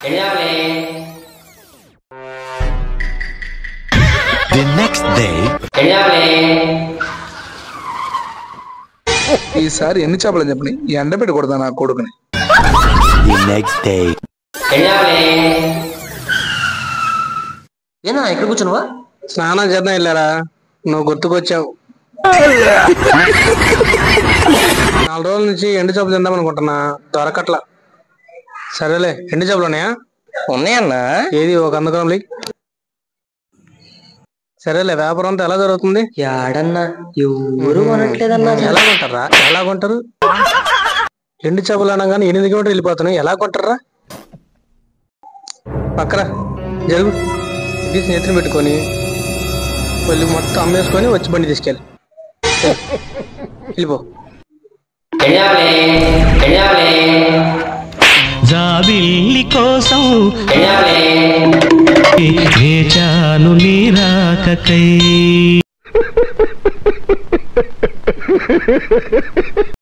The next day. ఈసారి ఎన్ని చేపలని చెప్పని ఎండ పెట్టకూడదా నా కొడుకుని. The next day. ఏనా ఎక్కడ కూర్చున్నావా? స్నానం చేద్దాం వెళ్ళారా, నువ్వు గుర్తుకొచ్చావు. 4 రోజుల నుంచి ఎండు చేపలు తిందాం అనుకుంటున్నా, దొరకట్లా. సరేలే, ఎండు చేపలు ఉన్నాయా? ఉన్నాయన్నా. ఏది ఒక 100 గ్రాములు. సరేలే, వ్యాపారం అంతా ఎలా జరుగుతుంది? యాడన్నా ఎవరు కొనట్లేదన్నా. ఎలా కొంటారు? ఎండు చేపలు అనగానే 8 కిలోమీటర్లు వెళ్ళిపోతున్నాయి, ఎలా కొంటారా? పక్కరా జరుగు, తీసి నెత్తిన పెట్టుకొని మళ్ళీ మొత్తం అమ్మేసుకొని వచ్చి బండి తీసుకెళ్ళి వెళ్ళిపో. జాబిల్లి కోసం వేచాను నీ రాకకై.